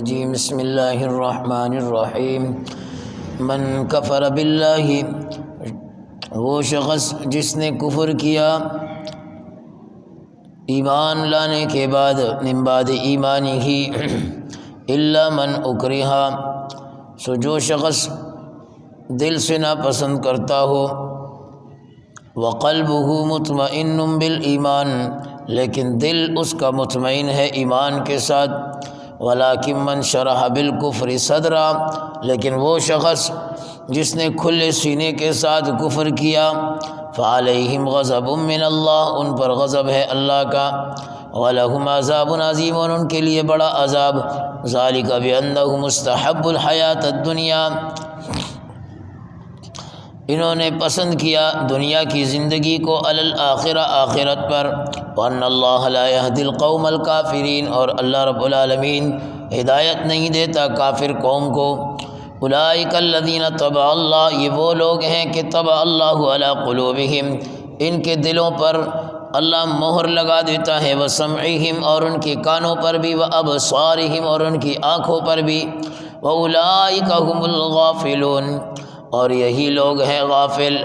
الرجیم بسم اللہ الرحمن الرحیم من کفر باللہ، وہ شخص جس نے کفر کیا ایمان لانے کے بعد، من بعد ایمانی ہی، الا من اکرہا، سو جو شخص دل سے ناپسند کرتا ہو، وقلبہ مطمئن بالایمان، لیکن دل اس کا مطمئن ہے ایمان کے ساتھ، ولکن من شرح بالکفر صدرا، لیکن وہ شخص جس نے کھلے سینے کے ساتھ کفر کیا، فعلیہم غضب من اللہ، ان پر غضب ہے اللہ کا، ولہم عذاب عظیم، اور ان کے لیے بڑا عذاب، ذالک بانہم استحبوا الحیاۃ الدنیا، انہوں نے پسند کیا دنیا کی زندگی کو علی الآخرہ، آخرت پر، وان اللہ لا یہدی القوم الکافرین، اور اللہ رب العالمین ہدایت نہیں دیتا کافر قوم کو۔ اولئک الذین طبع اللہ، یہ وہ لوگ ہیں کہ طبع اللہ علی قلوبہم، ان کے دلوں پر اللہ مہر لگا دیتا ہے، وسمعہم، اور ان کے کانوں پر بھی، وابصارہم، اور ان کی آنکھوں پر بھی، واولئک هم الغافلون، اور یہی لوگ ہیں غافل۔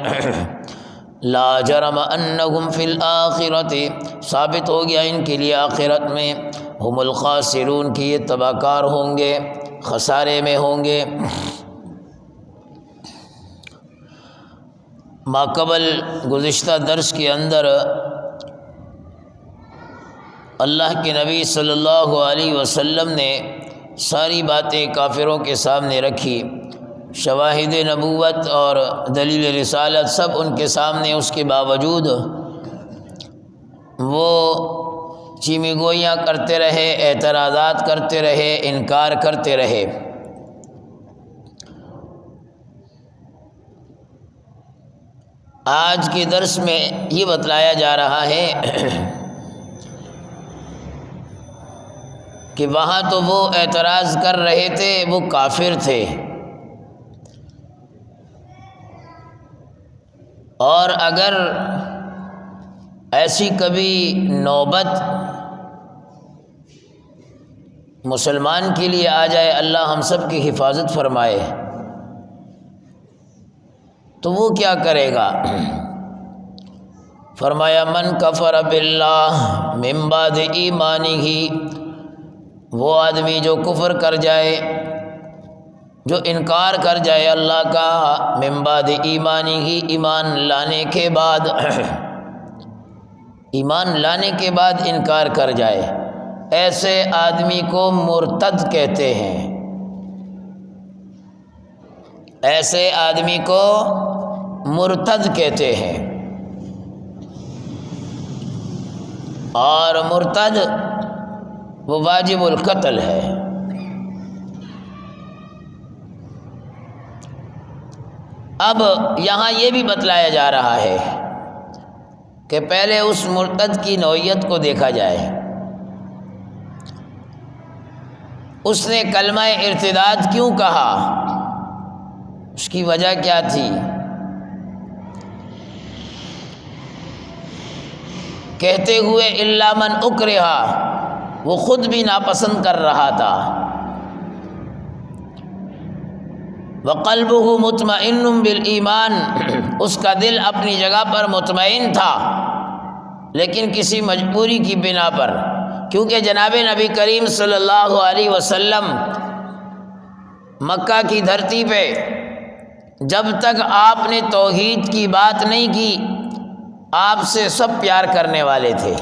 لا جرم انہم فی الآخرۃ، ثابت ہو گیا ان کے لیے آخرت میں، ہم الخاسرون، کہ یہ تباہ کار ہوں گے، خسارے میں ہوں گے۔ ماقبل گزشتہ درس کے اندر اللہ کے نبی صلی اللہ علیہ وسلم نے ساری باتیں کافروں کے سامنے رکھی، شواہد نبوت اور دلیل رسالت سب ان کے سامنے، اس کے باوجود وہ چیمی گوئیاں کرتے رہے، اعتراضات کرتے رہے، انکار کرتے رہے۔ آج کے درس میں یہ بتلایا جا رہا ہے کہ وہاں تو وہ اعتراض کر رہے تھے، وہ کافر تھے، اور اگر ایسی کبھی نوبت مسلمان کے لیے آ جائے، اللہ ہم سب کی حفاظت فرمائے، تو وہ کیا کرے گا؟ فرمایا من کفر باللہ من بعد ایمانہ، وہ آدمی جو کفر کر جائے، جو انکار کر جائے اللہ کا، من بعد ایمانہ، ایمان لانے کے بعد، ایمان لانے کے بعد انکار کر جائے، ایسے آدمی کو مرتد کہتے ہیں، ایسے آدمی کو مرتد کہتے ہیں۔ اور مرتد وہ واجب القتل ہے۔ اب یہاں یہ بھی بتلایا جا رہا ہے کہ پہلے اس مرتد کی نوعیت کو دیکھا جائے، اس نے کلمہ ارتداد کیوں کہا، اس کی وجہ کیا تھی؟ کہتے ہوئے الا من اکرہا، وہ خود بھی ناپسند کر رہا تھا، وقلبہ مطمئن بالایمان، اس کا دل اپنی جگہ پر مطمئن تھا، لیکن کسی مجبوری کی بنا پر، کیونکہ جناب نبی کریم صلی اللہ علیہ وسلم مکہ کی دھرتی پہ جب تک آپ نے توحید کی بات نہیں کی، آپ سے سب پیار کرنے والے تھے،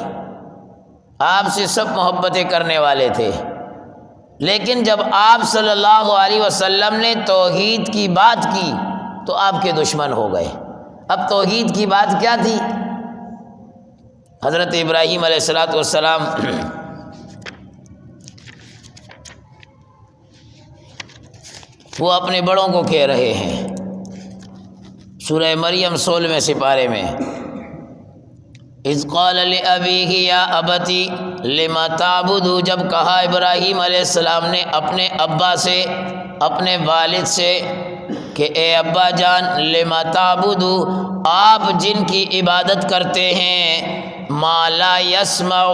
آپ سے سب محبتیں کرنے والے تھے، لیکن جب آپ صلی اللہ علیہ وسلم نے توحید کی بات کی تو آپ کے دشمن ہو گئے۔ اب توحید کی بات کیا تھی؟ حضرت ابراہیم علیہ السلام وہ اپنے بڑوں کو کہہ رہے ہیں، سورہ مریم 16ویں سپارے میں، اذ قال لأبیہ یا ابتی لم تعبد، جب کہا ابراہیم علیہ السلام نے اپنے ابا سے، اپنے والد سے کہ اے ابا جان، لم تعبد، آپ جن کی عبادت کرتے ہیں، ما لا یسمع،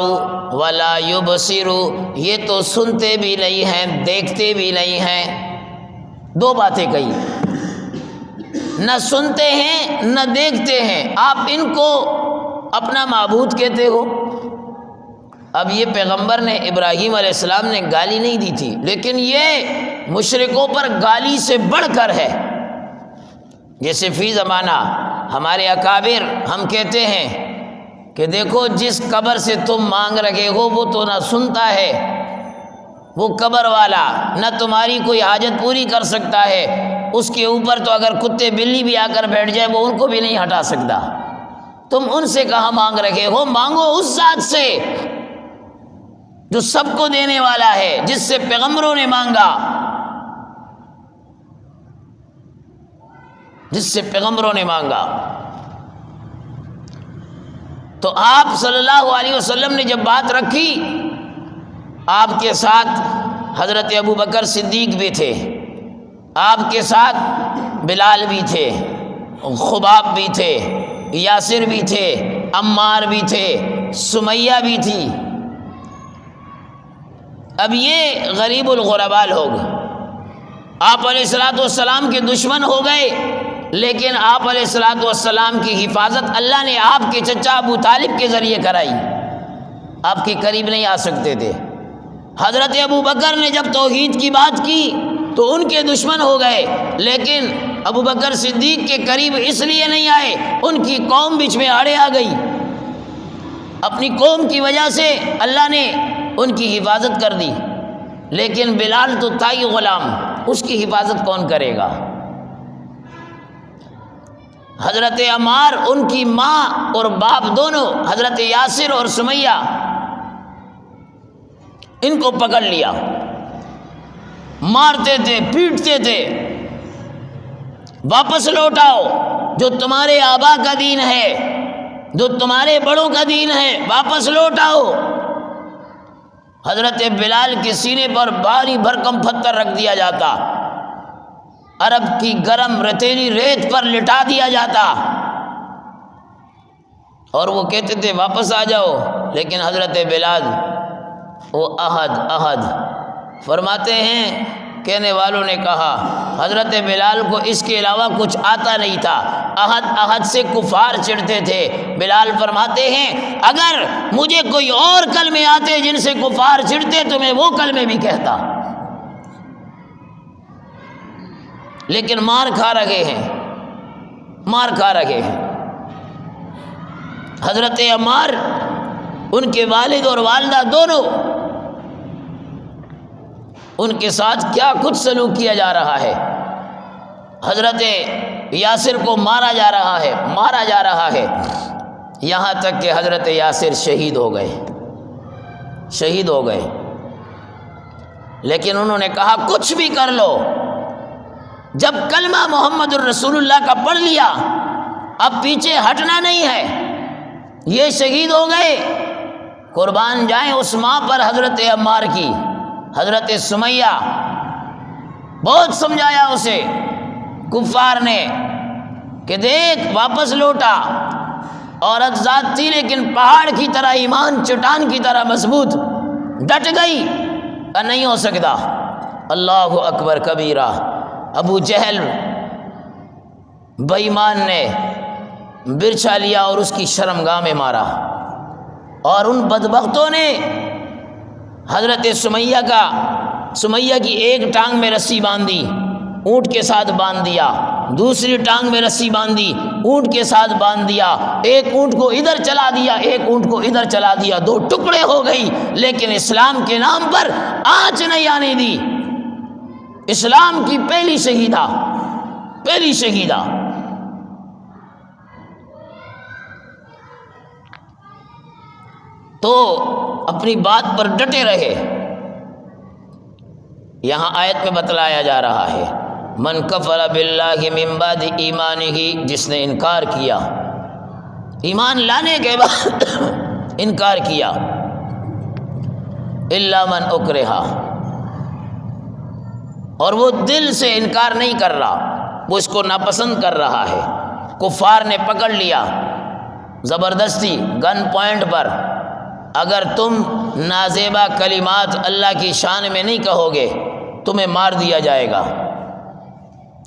ولا یبصروا، یہ تو سنتے بھی نہیں ہیں دیکھتے بھی نہیں ہیں۔ دو باتیں کہی، نہ سنتے ہیں نہ دیکھتے ہیں، آپ ان کو اپنا معبود کہتے ہو۔ اب یہ پیغمبر نے ابراہیم علیہ السلام نے گالی نہیں دی تھی، لیکن یہ مشرکوں پر گالی سے بڑھ کر ہے۔ جیسے فی زمانہ ہمارے اکابر ہم کہتے ہیں کہ دیکھو جس قبر سے تم مانگ رہے ہو وہ تو نہ سنتا ہے، وہ قبر والا نہ تمہاری کوئی حاجت پوری کر سکتا ہے، اس کے اوپر تو اگر کتے بلی بھی آ کر بیٹھ جائے وہ ان کو بھی نہیں ہٹا سکتا، تم ان سے کہاں مانگ رہے ہو؟ مانگو اس ذات سے جو سب کو دینے والا ہے، جس سے پیغمبروں نے مانگا، جس سے پیغمبروں نے مانگا۔ تو آپ صلی اللہ علیہ وسلم نے جب بات رکھی، آپ کے ساتھ حضرت ابو بکر صدیق بھی تھے، آپ کے ساتھ بلال بھی تھے، خباب بھی تھے، یاسر بھی تھے، عمار بھی تھے، سمیہ بھی تھی۔ اب یہ غریب الغرباء لوگ آپ علیہ السلام کے دشمن ہو گئے، لیکن آپ علیہ السلام کی حفاظت اللہ نے آپ کے چچا ابو طالب کے ذریعے کرائی، آپ کے قریب نہیں آ سکتے تھے۔ حضرت ابو بکر نے جب توحید کی بات کی تو ان کے دشمن ہو گئے، لیکن ابو بکر صدیق کے قریب اس لیے نہیں آئے، ان کی قوم بیچ میں آڑے آ گئی، اپنی قوم کی وجہ سے اللہ نے ان کی حفاظت کر دی۔ لیکن بلال تو تھا ہی غلام، اس کی حفاظت کون کرے گا؟ حضرت عمار ان کی ماں اور باپ دونوں، حضرت یاسر اور سمیہ، ان کو پکڑ لیا، مارتے تھے پیٹتے تھے، واپس لوٹاؤ، جو تمہارے آبا کا دین ہے، جو تمہارے بڑوں کا دین ہے، واپس لوٹاؤ۔ حضرت بلال کے سینے پر بھاری بھرکم پتھر رکھ دیا جاتا، عرب کی گرم رتیلی ریت پر لٹا دیا جاتا، اور وہ کہتے تھے واپس آ جاؤ، لیکن حضرت بلال وہ احد احد فرماتے ہیں۔ کہنے والوں نے کہا حضرت بلال کو اس کے علاوہ کچھ آتا نہیں تھا، احد احد سے کفار چڑھتے تھے۔ بلال فرماتے ہیں اگر مجھے کوئی اور کلمے آتے جن سے کفار چڑھتے تو میں وہ کلمے بھی کہتا، لیکن مار کھا رہے ہیں، مار کھا رہے ہیں۔ حضرت عمار، ان کے والد اور والدہ دونوں، ان کے ساتھ کیا کچھ سلوک کیا جا رہا ہے۔ حضرت یاسر کو مارا جا رہا ہے، مارا جا رہا ہے، یہاں تک کہ حضرت یاسر شہید ہو گئے، شہید ہو گئے۔ لیکن انہوں نے کہا کچھ بھی کر لو، جب کلمہ محمد الرسول اللہ کا پڑھ لیا اب پیچھے ہٹنا نہیں ہے۔ یہ شہید ہو گئے، قربان جائیں اس ماں پر حضرت عمار کی۔ حضرت سمیہ بہت سمجھایا اسے کفار نے کہ دیکھ واپس لوٹا، عورت ذات تھی لیکن پہاڑ کی طرح ایمان، چٹان کی طرح مضبوط، ڈٹ گئی کہ نہیں ہو سکتا۔ اللہ اکبر کبیرہ۔ ابو جہل بے ایمان نے برچھا لیا اور اس کی شرمگاہ میں مارا، اور ان بدبختوں نے حضرت سمیہ کی ایک ٹانگ میں رسی باندھی، اونٹ کے ساتھ باندھ دیا، دوسری ٹانگ میں رسی باندھی، اونٹ کے ساتھ باندھ دیا، ایک اونٹ کو ادھر چلا دیا، ایک اونٹ کو ادھر چلا دیا، دو ٹکڑے ہو گئی، لیکن اسلام کے نام پر آنچ نہیں آنے دی۔ اسلام کی پہلی شہیدہ، پہلی شہیدہ۔ تو اپنی بات پر ڈٹے رہے۔ یہاں آیت میں بتلایا جا رہا ہے من کفر باللہ من بعد ایمانہ، جس نے انکار کیا، ایمان لانے کے بعد انکار کیا، الا من اکرہ، اور وہ دل سے انکار نہیں کر رہا، وہ اس کو ناپسند کر رہا ہے، کفار نے پکڑ لیا زبردستی گن پوائنٹ پر، اگر تم نازیبا کلمات اللہ کی شان میں نہیں کہو گے تمہیں مار دیا جائے گا،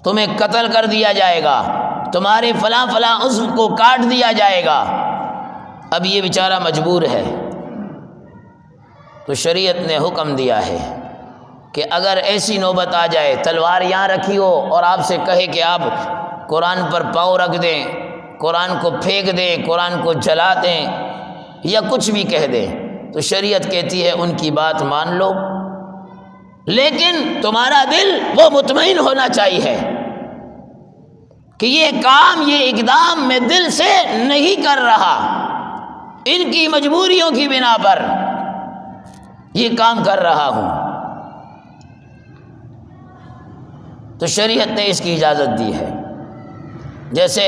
تمہیں قتل کر دیا جائے گا، تمہارے فلاں فلاں عضو کو کاٹ دیا جائے گا۔ اب یہ بیچارہ مجبور ہے، تو شریعت نے حکم دیا ہے کہ اگر ایسی نوبت آ جائے، تلوار یہاں رکھی ہو اور آپ سے کہے کہ آپ قرآن پر پاؤں رکھ دیں، قرآن کو پھینک دیں، قرآن کو جلا دیں یا کچھ بھی کہہ دیں، تو شریعت کہتی ہے ان کی بات مان لو، لیکن تمہارا دل وہ مطمئن ہونا چاہیے کہ یہ کام، یہ اقدام میں دل سے نہیں کر رہا، ان کی مجبوریوں کی بنا پر یہ کام کر رہا ہوں۔ تو شریعت نے اس کی اجازت دی ہے۔ جیسے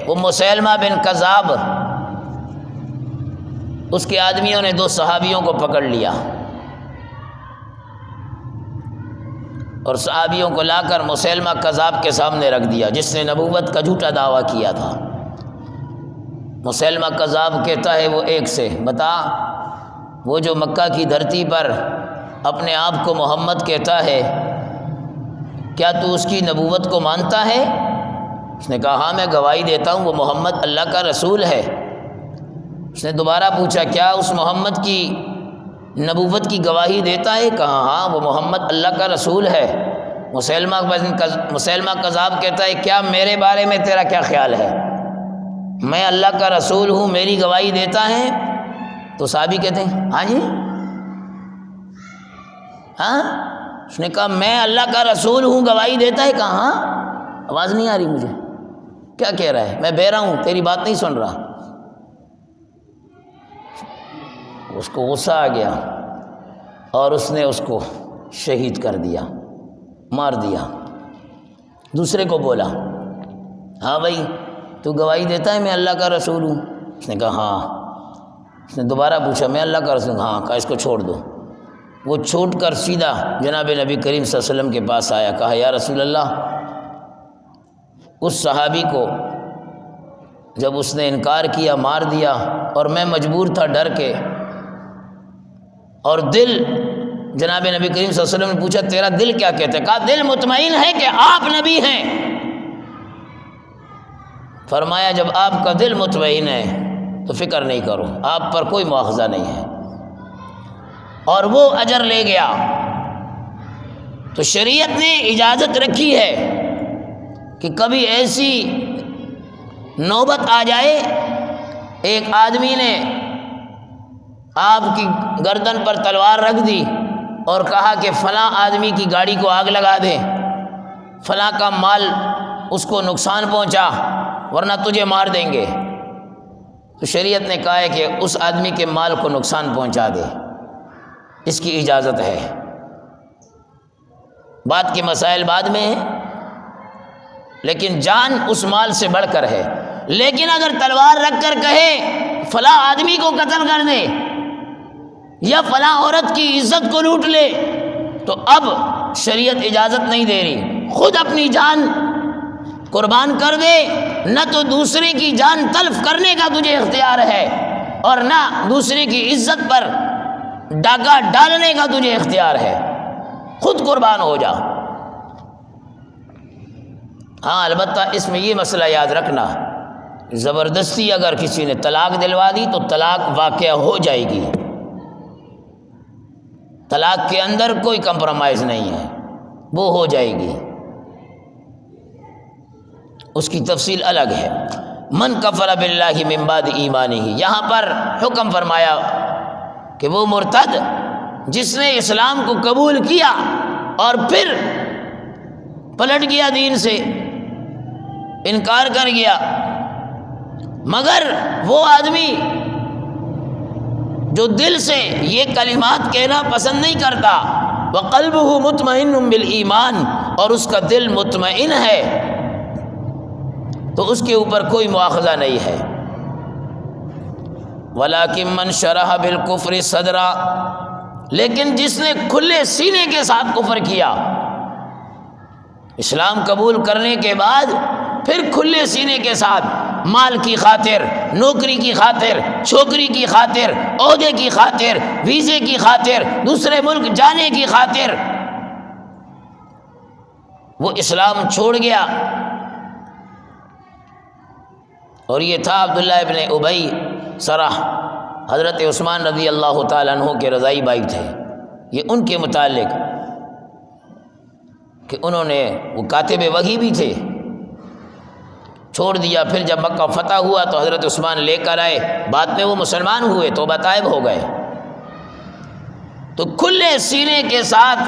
وہ مسیلمہ بن کذاب، اس کے آدمیوں نے 2 صحابیوں کو پکڑ لیا اور صحابیوں کو لا کر مسیلمہ کذاب کے سامنے رکھ دیا، جس نے نبوت کا جھوٹا دعویٰ کیا تھا۔ مسیلمہ کذاب کہتا ہے وہ ایک سے، بتا وہ جو مکہ کی دھرتی پر اپنے آپ کو محمد کہتا ہے، کیا تو اس کی نبوت کو مانتا ہے؟ اس نے کہا ہاں میں گواہی دیتا ہوں وہ محمد اللہ کا رسول ہے۔ اس نے دوبارہ پوچھا کیا اس محمد کی نبوت کی گواہی دیتا ہے؟ کہا ہاں وہ محمد اللہ کا رسول ہے۔ مسیلمہ کذاب کہتا ہے کیا میرے بارے میں تیرا کیا خیال ہے؟ میں اللہ کا رسول ہوں، میری گواہی دیتا ہے؟ تو صحابی کہتے ہیں ہاں جی ہاں۔ اس نے کہا میں اللہ کا رسول ہوں، گواہی دیتا ہے؟ کہا ہاں۔ آواز نہیں آ رہی مجھے، کیا کہہ رہا ہے؟ میں بہرا ہوں، تیری بات نہیں سن رہا۔ اس کو غصہ آ گیا اور اس نے اس کو شہید کر دیا، مار دیا۔ دوسرے کو بولا ہاں بھائی تو گواہی دیتا ہے میں اللہ کا رسول ہوں؟ اس نے کہا ہاں۔ اس نے دوبارہ پوچھا میں اللہ کا رسول ہوں؟ ہاں۔ کہا اس کو چھوڑ دو۔ وہ چھوٹ کر سیدھا جناب نبی کریم صلی اللہ علیہ وسلم کے پاس آیا، کہا یا رسول اللہ، اس صحابی کو جب اس نے انکار کیا مار دیا، اور میں مجبور تھا ڈر کے، اور دل جناب نبی کریم صلی اللہ علیہ وسلم نے پوچھا تیرا دل کیا کہتا ہے؟ کہا دل مطمئن ہے کہ آپ نبی ہیں۔ فرمایا جب آپ کا دل مطمئن ہے تو فکر نہیں کرو، آپ پر کوئی مواخذہ نہیں ہے، اور وہ اجر لے گیا۔ تو شریعت نے اجازت رکھی ہے کہ کبھی ایسی نوبت آ جائے، ایک آدمی نے آپ کی گردن پر تلوار رکھ دی اور کہا کہ فلاں آدمی کی گاڑی کو آگ لگا دے، فلاں کا مال اس کو نقصان پہنچا ورنہ تجھے مار دیں گے۔ تو شریعت نے کہا ہے کہ اس آدمی کے مال کو نقصان پہنچا دے، اس کی اجازت ہے۔ بات کے مسائل بعد میں ہیں، لیکن جان اس مال سے بڑھ کر ہے۔ لیکن اگر تلوار رکھ کر کہے فلاں آدمی کو قتل کر دے یا فلاں عورت کی عزت کو لوٹ لے، تو اب شریعت اجازت نہیں دے رہی، خود اپنی جان قربان کر دے، نہ تو دوسرے کی جان تلف کرنے کا تجھے اختیار ہے اور نہ دوسرے کی عزت پر ڈاکہ ڈالنے کا تجھے اختیار ہے، خود قربان ہو جا۔ ہاں البتہ اس میں یہ مسئلہ یاد رکھنا، زبردستی اگر کسی نے طلاق دلوا دی تو طلاق واقع ہو جائے گی، طلاق کے اندر کوئی کمپرومائز نہیں ہے، وہ ہو جائے گی، اس کی تفصیل الگ ہے۔ من کفر باللہ من بعد ایمانہ، یہاں پر حکم فرمایا کہ وہ مرتد جس نے اسلام کو قبول کیا اور پھر پلٹ گیا، دین سے انکار کر گیا، مگر وہ آدمی جو دل سے یہ کلمات کہنا پسند نہیں کرتا، وقلبہ مطمئن بالایمان، اور اس کا دل مطمئن ہے، تو اس کے اوپر کوئی مواخذہ نہیں ہے۔ ولیکن من شرح بالکفر صدرا، لیکن جس نے کھلے سینے کے ساتھ کفر کیا، اسلام قبول کرنے کے بعد پھر کھلے سینے کے ساتھ مال کی خاطر، نوکری کی خاطر، چھوکری کی خاطر، عہدے کی خاطر، ویزے کی خاطر، دوسرے ملک جانے کی خاطر وہ اسلام چھوڑ گیا۔ اور یہ تھا عبداللہ ابن ابی سرح، حضرت عثمان رضی اللہ تعالیٰ عنہ کے رضائی بھائی تھے۔ یہ ان کے متعلق کہ انہوں نے، وہ کاتب وحی بھی تھے، چھوڑ دیا۔ پھر جب مکہ فتح ہوا تو حضرت عثمان لے کر آئے، بعد میں وہ مسلمان ہوئے، توبہ طائب ہو گئے۔ تو کھلے سینے کے ساتھ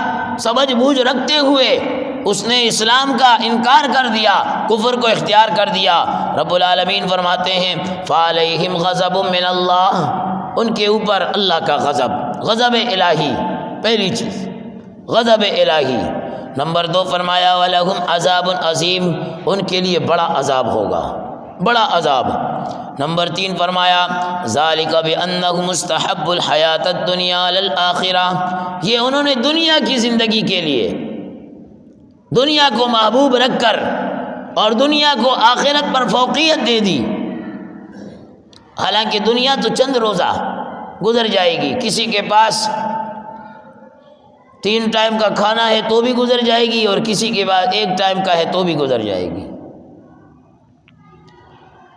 سمجھ بوجھ رکھتے ہوئے اس نے اسلام کا انکار کر دیا، کفر کو اختیار کر دیا۔ رب العالمین فرماتے ہیں فَعَلَيْهِمْ غَضَبٌ مِّنَ اللَّهِ، ان کے اوپر اللہ کا غضب، غضب الہی، پہلی چیز غضب الہی۔ نمبر 2 فرمایا وَلَهُمْ عَذَابٌ عَظِيمٌ، ان کے لیے بڑا عذاب ہوگا، بڑا عذاب۔ نمبر 3 فرمایا ذَلِكَ بِأَنَّهُمْ اسْتَحَبُّوا الْحَيَاةَ الدُّنْيَا عَلَى الْآخِرَةِ، یہ انہوں نے دنیا کی زندگی کے لیے دنیا کو محبوب رکھ کر اور دنیا کو آخرت پر فوقیت دے دی۔ حالانکہ دنیا تو چند روزہ گزر جائے گی، کسی کے پاس 3 ٹائم کا کھانا ہے تو بھی گزر جائے گی، اور کسی کے پاس 1 ٹائم کا ہے تو بھی گزر جائے گی،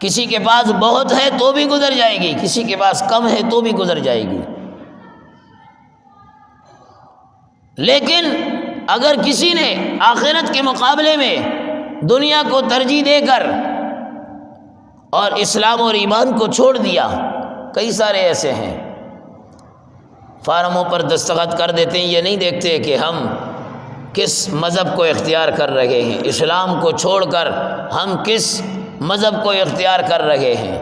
کسی کے پاس بہت ہے تو بھی گزر جائے گی، کسی کے پاس کم ہے تو بھی گزر جائے گی۔ لیکن اگر کسی نے آخرت کے مقابلے میں دنیا کو ترجیح دے کر اور اسلام اور ایمان کو چھوڑ دیا، کئی سارے ایسے ہیں فارموں پر دستخط کر دیتے ہیں، یہ نہیں دیکھتے کہ ہم کس مذہب کو اختیار کر رہے ہیں، اسلام کو چھوڑ کر ہم کس مذہب کو اختیار کر رہے ہیں۔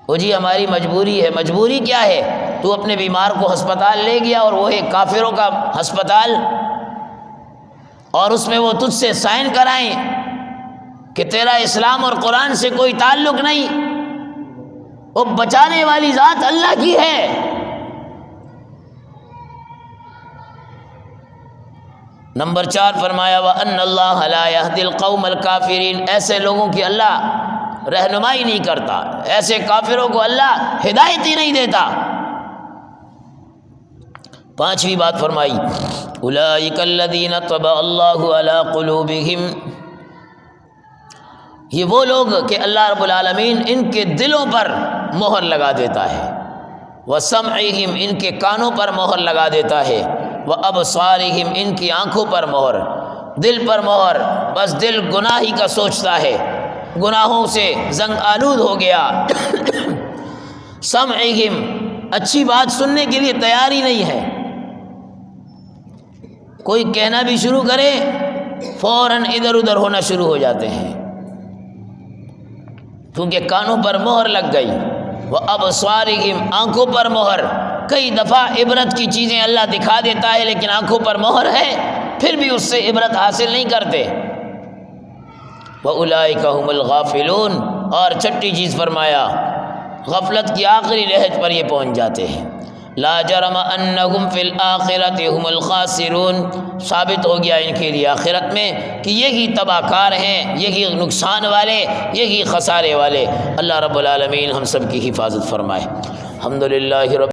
وہ جی ہماری مجبوری ہے، مجبوری کیا ہے؟ تو اپنے بیمار کو ہسپتال لے گیا اور وہ ایک کافروں کا ہسپتال، اور اس میں وہ تجھ سے سائن کرائیں کہ تیرا اسلام اور قرآن سے کوئی تعلق نہیں، وہ بچانے والی ذات اللہ کی ہے۔ نمبر 4 فرمایا وَأَنَّ اللَّهَ لَا يَهْدِي الْقَوْمَ الْكَافِرِينَ، ایسے لوگوں کی اللہ رہنمائی نہیں کرتا، ایسے کافروں کو اللہ ہدایت ہی نہیں دیتا۔ 5ویں بات فرمائی اولئک الذین طبع اللہ علی قلوبہم، یہ وہ لوگ کہ اللہ رب العالمین ان کے دلوں پر مہر لگا دیتا ہے، وسمعہم، ان کے کانوں پر مہر لگا دیتا ہے، وابصارہم، ان کی آنکھوں پر مہر، دل پر مہر، بس دل گناہ ہی کا سوچتا ہے، گناہوں سے زنگ آلود ہو گیا۔ سمعہم، اچھی بات سننے کے لیے تیار ہی نہیں ہے، کوئی کہنا بھی شروع کرے فوراً ادھر ادھر ہونا شروع ہو جاتے ہیں، کیونکہ کانوں پر مہر لگ گئی۔ وابصارہم، آنکھوں پر مہر، کئی دفعہ عبرت کی چیزیں اللہ دکھا دیتا ہے لیکن آنکھوں پر مہر ہے، پھر بھی اس سے عبرت حاصل نہیں کرتے۔ وَأُولَئِكَ هُمُ الْغَافِلُونَ، اور چھٹی چیز فرمایا غفلت کی آخری لہج پر یہ پہنچ جاتے ہیں۔ لا جرم انہم فی الآخرۃ هم الخاسرون، ثابت ہو گیا ان کے لیے آخرت میں کہ یہی تباہ کار ہیں، یہی نقصان والے، یہی خسارے والے۔ اللہ رب العالمین ہم سب کی حفاظت فرمائے۔ الحمدللہ رب